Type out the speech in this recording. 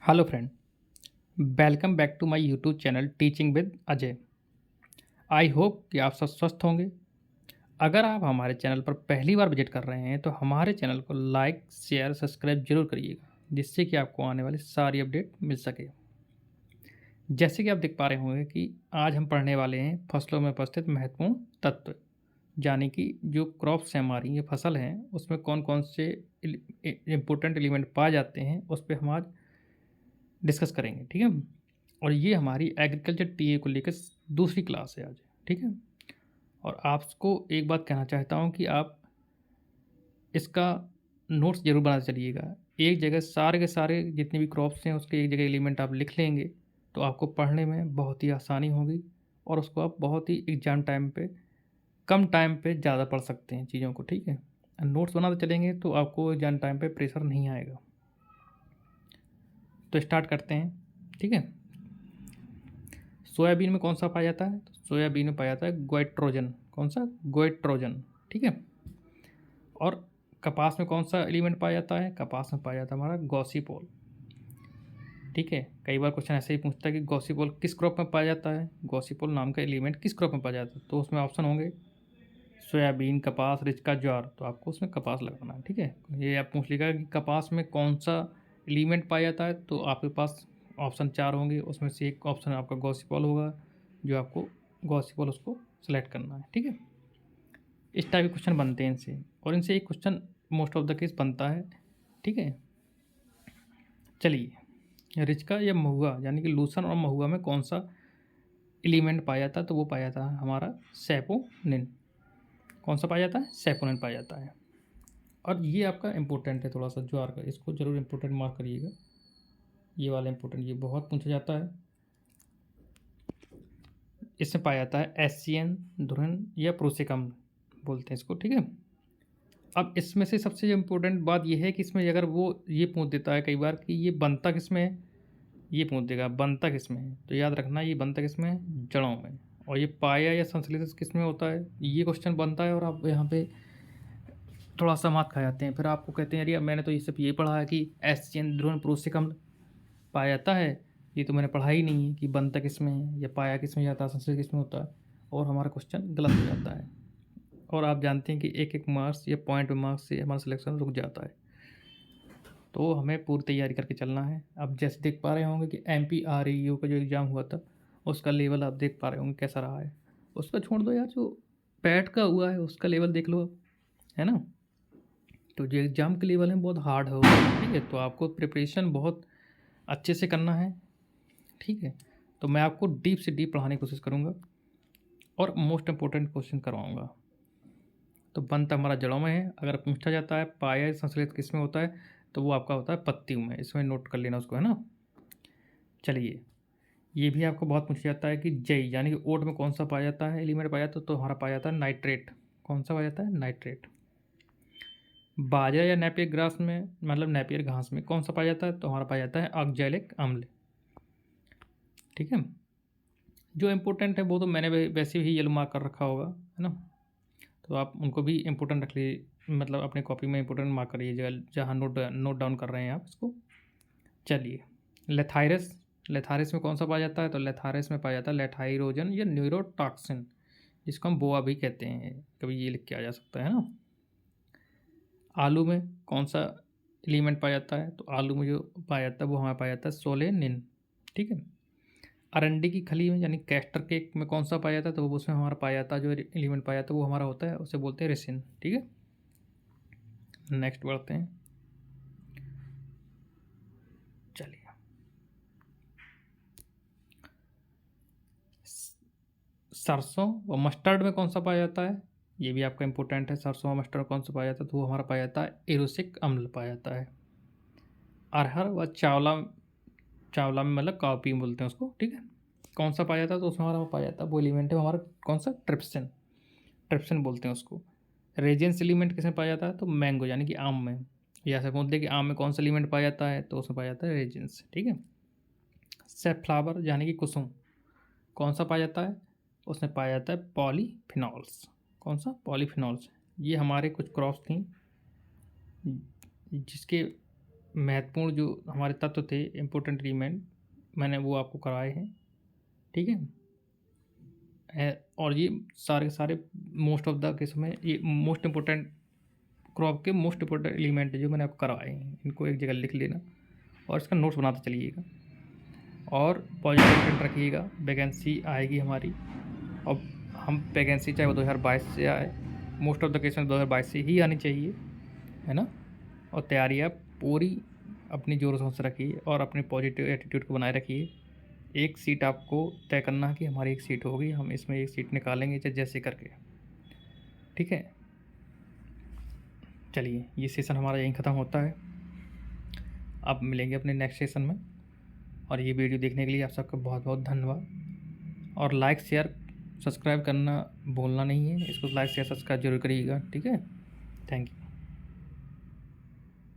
Hello friend, welcome back to my YouTube channel teaching with Ajay. I hope कि आप सब स्वस्थ होंगे। अगर आप हमारे चैनल पर पहली बार विजिट कर रहे हैं तो हमारे चैनल को लाइक शेयर सब्सक्राइब जरूर करिएगा, जिससे कि आपको आने वाली सारी अपडेट मिल सके। जैसे कि आप देख पा रहे होंगे कि आज हम पढ़ने वाले हैं फसलों में उपस्थित महत्वपूर्ण तत्व, यानी कि जो क्रॉप्स हैं हमारी, ये फसल हैं, उसमें कौन कौन से इम्पोर्टेंट एलिमेंट पाए जाते हैं, उस पर हम आज डिस्कस करेंगे। ठीक है। और ये हमारी एग्रीकल्चर टीए को लेकर दूसरी क्लास है आज। ठीक है। और आपको एक बात कहना चाहता हूँ कि आप इसका नोट्स ज़रूर बनाते चलिएगा। एक जगह सारे के सारे जितने भी क्रॉप्स हैं उसके एक जगह एलिमेंट आप लिख लेंगे तो आपको पढ़ने में बहुत ही आसानी होगी, और उसको आप बहुत ही एग्ज़ाम टाइम पे कम टाइम पे ज़्यादा पढ़ सकते हैं चीज़ों को। ठीक है। नोट्स बनाते चलेंगे तो आपको एग्ज़ाम टाइम पे प्रेशर नहीं आएगा। तो स्टार्ट करते हैं। ठीक है। सोयाबीन में कौन सा पाया जाता है? तो सोयाबीन में पाया जाता है गोइट्रोजन। कौन सा? गोइट्रोजन। ठीक है। और कपास में कौन सा एलिमेंट पाया जाता है? कपास में पाया जाता है हमारा गॉसिपोल। ठीक है। कई बार क्वेश्चन ऐसे ही पूछता है कि गॉसिपोल किस क्रॉप में पाया जाता है, गॉसिपोल नाम का एलिमेंट किस क्रॉप में पाया जाता है? तो उसमें ऑप्शन होंगे सोयाबीन, कपास, रिचका, ज्वार। तो आपको उसमें कपास लगाना है। ठीक है। ये आप पूछ लीजिएगा कि कपास में कौन सा एलिमेंट पाया जाता है, तो आपके पास ऑप्शन 4 होंगे, उसमें से एक ऑप्शन आपका गॉसिपोल होगा, जो आपको गॉसिपोल उसको सेलेक्ट करना है। ठीक है। इस टाइप के क्वेश्चन बनते हैं इनसे, और इनसे एक question most of the case बनता है। ठीक है। चलिए, रिचका या महुआ यानी कि लूसन और महुआ में कौन सा एलिमेंट पाया जाता है? तो वो पाया जाता है हमारा सैपोनिन। कौन सा पाया जाता है? सैपोनिन पाया जाता है। और ये आपका इम्पोर्टेंट है थोड़ा सा, ज्वार का, इसको जरूर इम्पोर्टेंट मार्क करिएगा। ये वाला इम्पोर्टेंट, ये बहुत पूछा जाता है। इसमें पाया जाता है एससीएन, धुरन या प्रोसिकम बोलते हैं इसको। ठीक है। अब इसमें से सबसे इम्पोर्टेंट बात यह है कि इसमें अगर वो ये पूछ देता है कई बार कि ये बनता किस में है, ये पूछ देगा बनता किस में है, तो याद रखना ये बनता किस में है? जड़ों में। और ये पाया या संश्लेषित किस में होता है, ये क्वेश्चन बनता है, और आप यहाँ पे थोड़ा सा मात खा जाते हैं। फिर आपको कहते हैं अरे मैंने तो ये सब ये पढ़ा है कि एससीएन, ध्रुवन, प्रोसिकम पाया जाता है, ये तो मैंने पढ़ा ही नहीं है कि बनता किस में है या पाया किस में जाता है, संश्लेषित किस में होता है, और हमारा क्वेश्चन गलत हो जाता है। और आप जानते हैं कि एक एक मार्क्स या पॉइंट मार्क्स से हमारा सिलेक्शन रुक जाता है। तो हमें पूरी तैयारी करके चलना है। आप जैसे देख पा रहे होंगे कि MPREU का जो एग्ज़ाम हुआ था, उसका लेवल आप देख पा रहे होंगे कैसा रहा है। उसका छोड़ दो यार, जो पैट का हुआ है उसका लेवल देख लो, है ना। तो जो एग्ज़ाम के लेवल है बहुत हार्ड होगा। ठीक है। तो आपको प्रिपरेशन बहुत अच्छे से करना है। ठीक है। तो मैं आपको डीप से डीप पढ़ाने की कोशिश करूँगा, और मोस्ट इम्पोर्टेंट क्वेश्चन करवाऊँगा। तो बनता हमारा जड़ों में है। अगर पूछा जाता है पाया संश्लेषित किस में होता है, तो वो आपका होता है पत्तियों में। इसमें नोट कर लेना उसको, है ना। चलिए, ये भी आपको बहुत पूछा जाता है कि जई यानी कि ओट में कौन सा पाया जाता है, एलिमेंट पाया जाता है? तो हमारा पाया जाता है नाइट्रेट। कौन सा पाया जाता है? नाइट्रेट। बाजरा या नेपियर ग्रास में, मतलब नेपियर घास में कौन सा पाया जाता है? तो हमारा पाया जाता है ऑक्जेलिक अम्ल। ठीक है। जो इम्पोर्टेंट है वो तो मैंने वैसे ही येलो मार्क कर रखा होगा, है ना। तो आप उनको भी इम्पोर्टेंट रख लीजिए, मतलब अपने कॉपी में इम्पोर्टेंट मार्क करिए जहाँ नोट डाउन कर रहे हैं आप इसको। चलिए, लेथाइरस। लेथारिस में कौन सा पाया जाता है? तो लेथारिस में पाया जाता है लेथाइरोजन या न्यूरोटॉक्सिन, जिसको हम बोआ भी कहते हैं, कभी ये लिख के आ जा सकता है ना। आलू में कौन सा एलिमेंट पाया जाता है? तो आलू में जो पाया जाता है वो हमारा पाया जाता है सोलेनिन। ठीक है। अरंडी की खली में यानी कैस्टर केक में कौन सा पाया जाता है? तो वो उसमें हमारा पाया जाता है, जो एलिमेंट पाया जाता है वो हमारा होता है, उसे बोलते हैं रेसिन। ठीक है। नेक्स्ट बढ़ते हैं। चलिए, सरसों व मस्टर्ड में कौन सा पाया जाता है? ये भी आपका इंपॉर्टेंट है। सरसों व मस्टर्ड कौन सा पाया जाता है? तो वो हमारा पाया जाता है एरोसिक अम्ल पाया जाता है। अरहर व चावला, चावला में मतलब कापी बोलते हैं उसको। ठीक है। कौन सा पाया जाता है? तो उसमें हमारा पाया जाता है वो एलिमेंट है हमारा कौन सा? ट्रिप्सिन। ट्रिप्सिन बोलते हैं उसको। रेजेंस एलिमेंट किसमें पाया जाता है? तो मैंगो यानी कि आम में। या से बोलते हैं कि आम में कौन सा एलिमेंट पाया जाता है? तो उसमें पाया जाता है रेजेंस। ठीक है। सेफ्लावर यानी कि कुसुम, कौन सा पाया जाता है? उसमें पाया जाता है पॉलीफिनॉल्स। कौन सा? पॉलीफिनॉल्स। ये हमारे कुछ क्रॉप्स थी जिसके महत्वपूर्ण जो हमारे तत्व थे, इम्पोर्टेंट एलिमेंट, मैंने वो आपको कराए हैं, ठीक है। और ये सारे के सारे मोस्ट ऑफ द केस में ये मोस्ट इम्पोर्टेंट क्रॉप के मोस्ट इम्पोर्टेंट एलिमेंट जो मैंने आपको करवाए हैं, इनको एक जगह लिख लेना और इसका नोट्स बनाते चलिएगा और पॉजिटिव इंटेंट रखिएगा। वैकेंसी आएगी हमारी, और हम वैकेंसी चाहे वो 2022 से आए, मोस्ट ऑफ द केस में 2022 से ही आनी चाहिए, है ना। और तैयारी आप पूरी अपनी जोरों से रखिए और अपने पॉजिटिव एटीट्यूड को बनाए रखिए। एक सीट आपको तय करना है कि हमारी एक सीट होगी, हम इसमें एक सीट निकालेंगे चाहे जैसे करके, ठीक है। चलिए, ये सेशन हमारा यहीं ख़त्म होता है। अब मिलेंगे अपने नेक्स्ट सेशन में, और ये वीडियो देखने के लिए आप सबका बहुत बहुत धन्यवाद। और लाइक शेयर सब्सक्राइब करना भूलना नहीं है, इसको लाइक शेयर सब्सक्राइब जरूर करिएगा, ठीक है। Thank you.